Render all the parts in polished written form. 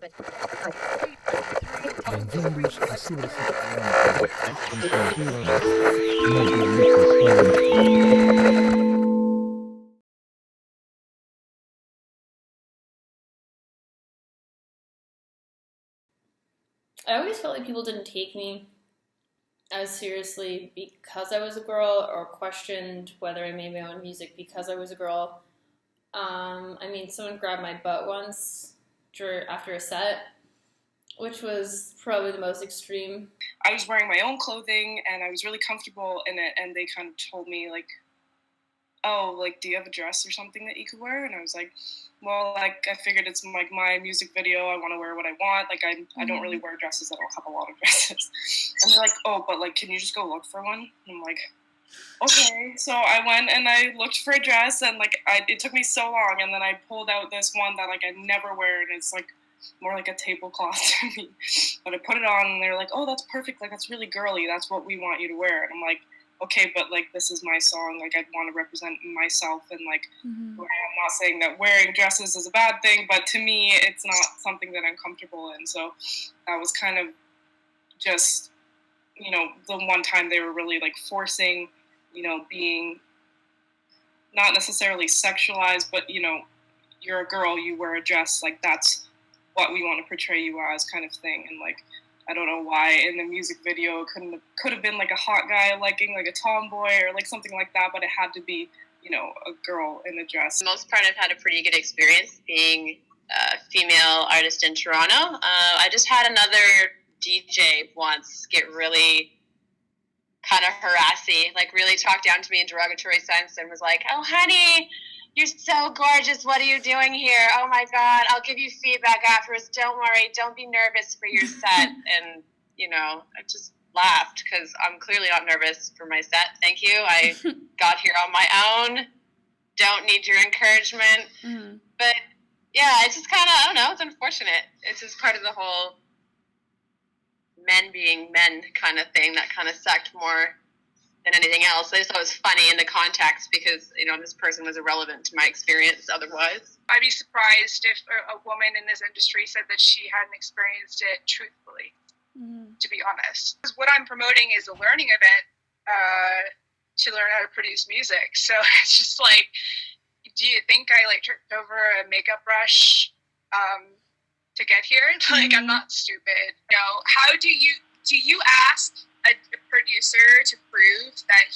Bem-vindos à Serafina I always felt like people didn't take me as seriously because I was a girl, or questioned whether I made my own music because I was a girl. Someone grabbed my butt once after a set, which was probably the most extreme. I was wearing my own clothing and I was really comfortable in it, and they kind of told me, like, oh, like, do you have a dress or something that you could wear? And I was like, well, like, I figured it's like my music video. I want to wear what I want. Like, I don't really wear dresses. I don't have a lot of dresses. And they're like, oh, but like, can you just go look for one? And I'm like, okay. So I went and I looked for a dress, and like, it took me so long. And then I pulled out this one that like I never wear, and it's like more like a tablecloth to me. But I put it on, and they're like, oh, that's perfect. Like, that's really girly. That's what we want you to wear. And I'm like, okay, but like, this is my song. Like, I'd want to represent myself, and like, I'm not saying that wearing dresses is a bad thing, but to me, it's not something that I'm comfortable in. So that was kind of just, the one time they were really like forcing, being not necessarily sexualized, but you're a girl, you wear a dress, like, that's what we want to portray you as, kind of thing. And like, I don't know why in the music video it could have been like a hot guy liking like a tomboy or like something like that, but it had to be, a girl in a dress. For the most part, I've had a pretty good experience being a female artist in Toronto. I just had another DJ once get really kind of harassy, like really talked down to me in derogatory sense, and was like, oh, honey, you're so gorgeous. What are you doing here? Oh, my God. I'll give you feedback afterwards. Don't worry. Don't be nervous for your set. And, I just laughed because I'm clearly not nervous for my set. Thank you. I got here on my own. Don't need your encouragement. Mm-hmm. But, yeah, it's just kind of, I don't know, it's unfortunate. It's just part of the whole men being men kind of thing that kind of sucked more than anything else. I just thought it was funny in the context because, this person was irrelevant to my experience otherwise. I'd be surprised if a woman in this industry said that she hadn't experienced it truthfully, to be honest. Because what I'm promoting is a learning event to learn how to produce music. So it's just like, do you think I tripped over a makeup brush to get here? Like, I'm not stupid. How do you ask a producer to prove that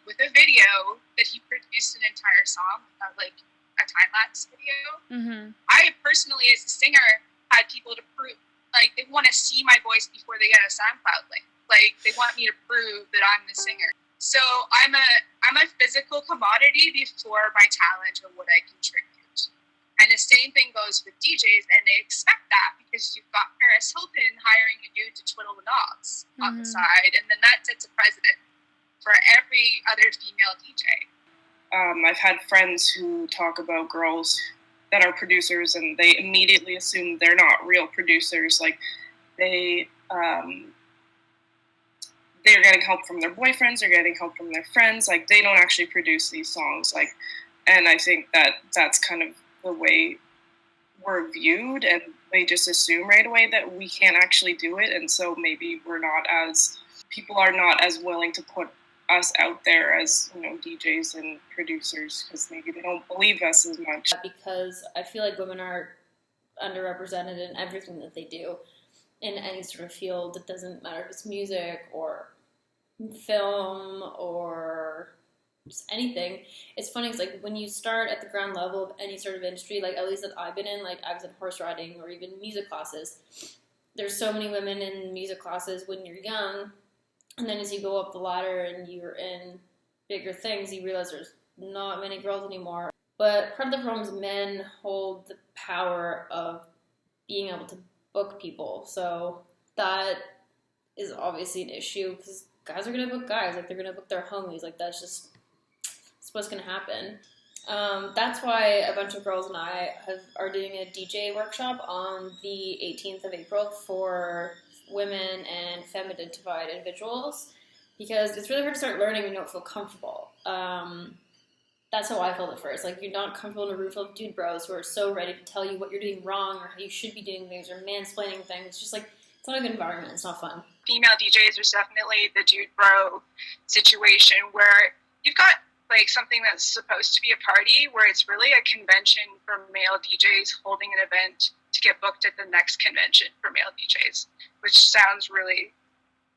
with a video, that he produced an entire song, like a time-lapse video? Mm-hmm. I personally, as a singer, had people to prove, like, they want to see my voice before they get a SoundCloud link. Like, they want me to prove that I'm the singer. So I'm a physical commodity before my talent or what I contribute. And the same thing goes with DJs, and they expect that because you've got Paris Hilton hiring a dude to twiddle the knobs on the side, and then that sets a precedent for every other female DJ. I've had friends who talk about girls that are producers, and they immediately assume they're not real producers. Like, they're getting help from their boyfriends, they're getting help from their friends. Like, they don't actually produce these songs. Like, and I think that's kind of the way we're viewed, and they just assume right away that we can't actually do it, and so maybe people are not as willing to put us out there as DJs and producers, because maybe they don't believe us as much. Because I feel like women are underrepresented in everything that they do, in any sort of field. It doesn't matter if it's music or film or just anything. It's funny because, like, when you start at the ground level of any sort of industry, like, at least that I've been in, like, I was in horse riding or even music classes. There's so many women in music classes when you're young, and then as you go up the ladder and you're in bigger things, you realize there's not many girls anymore. But part of the problem is men hold the power of being able to book people. So that is obviously an issue because guys are going to book guys. Like, they're going to book their homies. Like, that's what's going to happen. That's why a bunch of girls and I are doing a DJ workshop on the 18th of April for women and femme-identified individuals, because it's really hard to start learning when you don't feel comfortable. that's how I felt at first. Like, you're not comfortable in a room full of dude bros who are so ready to tell you what you're doing wrong or how you should be doing things or mansplaining things. It's just like, it's not a good environment. It's not fun. Female DJs are definitely the dude bro situation where you've got like something that's supposed to be a party where it's really a convention for male DJs holding an event to get booked at the next convention for male DJs, which sounds really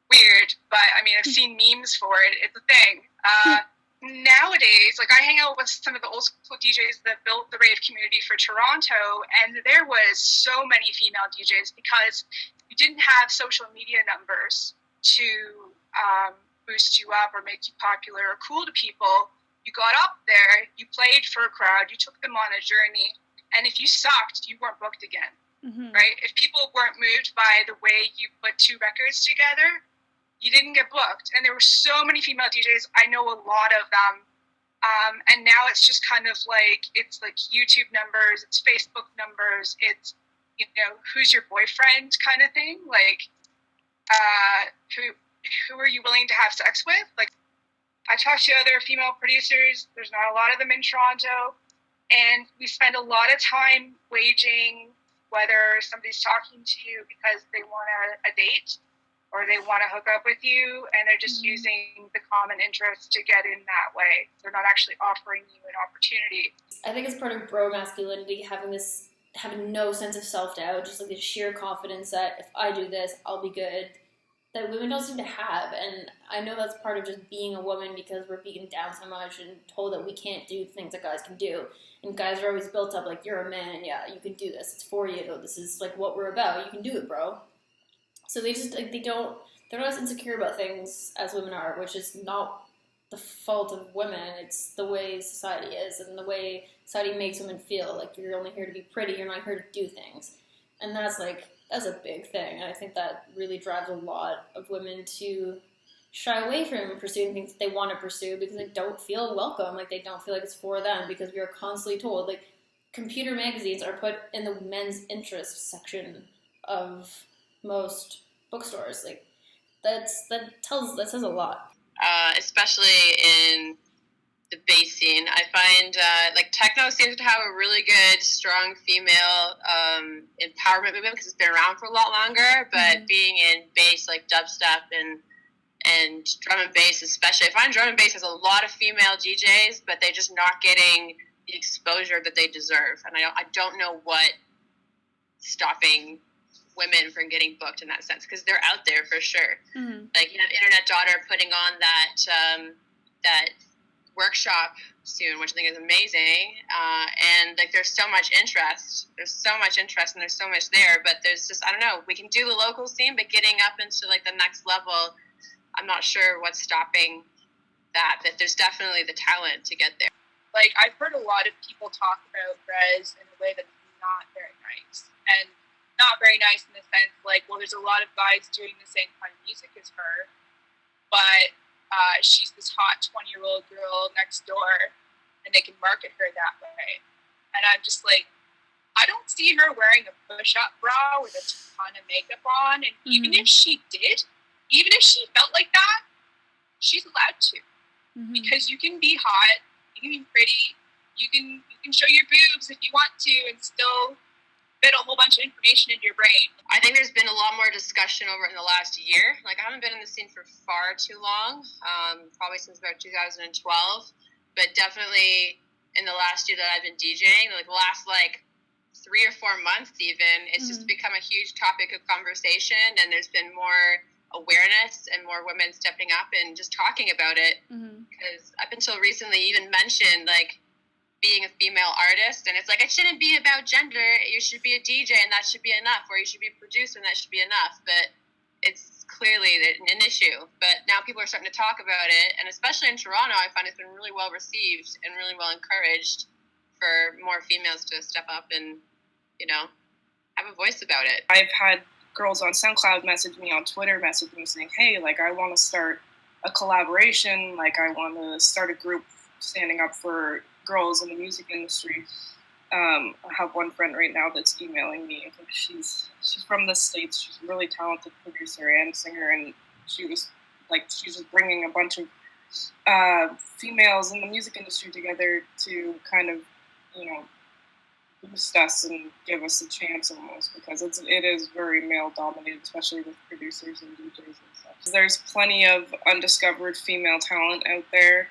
weird, but I mean, I've seen memes for it. It's a thing. Nowadays, like, I hang out with some of the old school DJs that built the rave community for Toronto, and there was so many female DJs because you didn't have social media numbers to boost you up or make you popular or cool to people. You got up there, you played for a crowd, you took them on a journey, and if you sucked, you weren't booked again, right? If people weren't moved by the way you put two records together, you didn't get booked. And there were so many female DJs. I know a lot of them. And now it's just kind of like, it's like YouTube numbers, it's Facebook numbers, it's, you know, who's your boyfriend kind of thing. Like, who are you willing to have sex with? Like, I talked to other female producers. There's not a lot of them in Toronto. And we spend a lot of time waging whether somebody's talking to you because they want a date or they want to hook up with you, and they're just using the common interest to get in that way. They're not actually offering you an opportunity. I think it's part of bro masculinity, having no sense of self-doubt, just like the sheer confidence that if I do this, I'll be good, that women don't seem to have. And I know that's part of just being a woman because we're beaten down so much and told that we can't do things that guys can do. And guys are always built up like, you're a man, yeah, you can do this, it's for you, this is like what we're about, you can do it, bro. So they just, like, they're not as insecure about things as women are, which is not the fault of women. It's the way society is and the way society makes women feel. Like, you're only here to be pretty, you're not here to do things. And that's a big thing. And I think that really drives a lot of women to shy away from pursuing things that they want to pursue because they don't feel welcome. Like, they don't feel like it's for them because we are constantly told, like, computer magazines are put in the men's interest section of most bookstores. Like, that says a lot. Especially in the bass scene, I find like techno seems to have a really good, strong female empowerment movement because it's been around for a lot longer. But being in bass, like dubstep and drum and bass, especially, I find drum and bass has a lot of female DJs, but they're just not getting the exposure that they deserve. And I don't know what stopping women from getting booked in that sense, because they're out there for sure. Like, you have Internet Daughter putting on that workshop soon, which I think is amazing, and like there's so much interest and there's so much there, but there's just, I don't know, we can do the local scene, but getting up into like the next level, I'm not sure what's stopping that, but there's definitely the talent to get there. Like, I've heard a lot of people talk about Rez in a way that's not very nice, and not very nice in the sense, like, well, there's a lot of guys doing the same kind of music as her, but she's this hot 20-year-old girl next door, and they can market her that way. And I'm just like, I don't see her wearing a push-up bra with a ton of makeup on, and even if she did, even if she felt like that, she's allowed to. Because you can be hot, you can be pretty, you can show your boobs if you want to, and still fit a whole bunch of information into your brain. I think there's been a lot more discussion over it in the last year. Like, I haven't been in the scene for far too long, probably since about 2012, but definitely in the last year that I've been DJing, like the last 3 or 4 months even, it's just become a huge topic of conversation, and there's been more awareness and more women stepping up and just talking about it. Because up until recently, you even mentioned like being a female artist, and it's like, it shouldn't be about gender, you should be a DJ and that should be enough, or you should be a producer and that should be enough, but it's clearly an issue. But now people are starting to talk about it, and especially in Toronto, I find it's been really well received and really well encouraged for more females to step up and, you know, have a voice about it. I've had girls on SoundCloud message me, on Twitter message me saying, hey, like, I want to start a collaboration, like, I want to start a group standing up for girls in the music industry. I have one friend right now that's emailing me. I think she's from the States. She's a really talented producer and singer, and she's just bringing a bunch of females in the music industry together to kind of, you know, boost us and give us a chance almost, because it is very male dominated, especially with producers and DJs and stuff. So there's plenty of undiscovered female talent out there,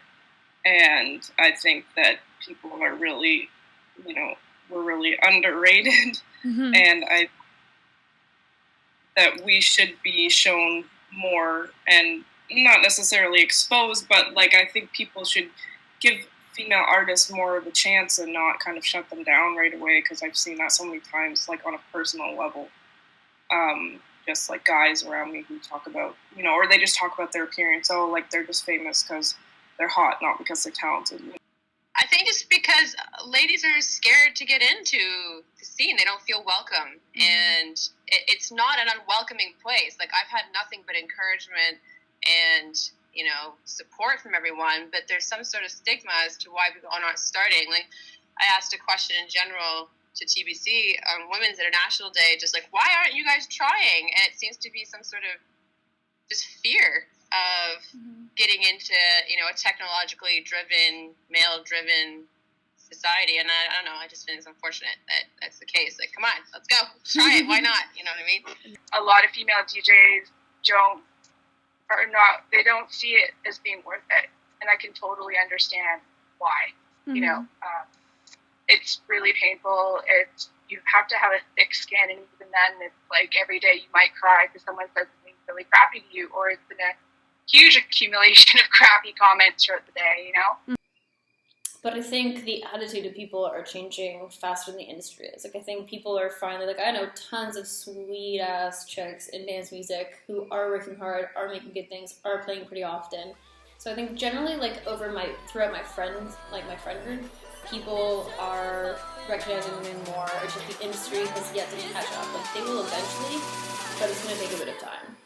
and I think that people are really, you know, we're really underrated, and that we should be shown more and not necessarily exposed, but like I think people should give female artists more of a chance and not kind of shut them down right away, because I've seen that so many times, like on a personal level. Just like guys around me who talk about, you know, or they just talk about their appearance. Oh, like they're just famous because they're hot, not because they're talented. I think just because ladies are scared to get into the scene, they don't feel welcome, and it's not an unwelcoming place. Like I've had nothing but encouragement and, you know, support from everyone, but there's some sort of stigma as to why people are not starting. Like I asked a question in general to TBC on Women's International Day, just like, why aren't you guys trying? And it seems to be some sort of just fear of getting into, you know, a technologically driven, male-driven society. And I don't know, I just think it's unfortunate that that's the case. Like, come on, let's go, try it, why not? You know what I mean? A lot of female DJs they don't see it as being worth it. And I can totally understand why. You know, it's really painful. You have to have a thick skin, and even then, it's like every day you might cry because someone says something really crappy to you, or it's in a huge accumulation of crappy comments throughout the day, you know? But I think the attitude of people are changing faster than the industry is. Like, I think people are finally, like, I know tons of sweet-ass chicks in dance music who are working hard, are making good things, are playing pretty often. So I think generally, like, throughout my friends, like my friend group, people are recognizing women more. It's just the industry has yet to catch up. Like, they will eventually, but it's going to take a bit of time.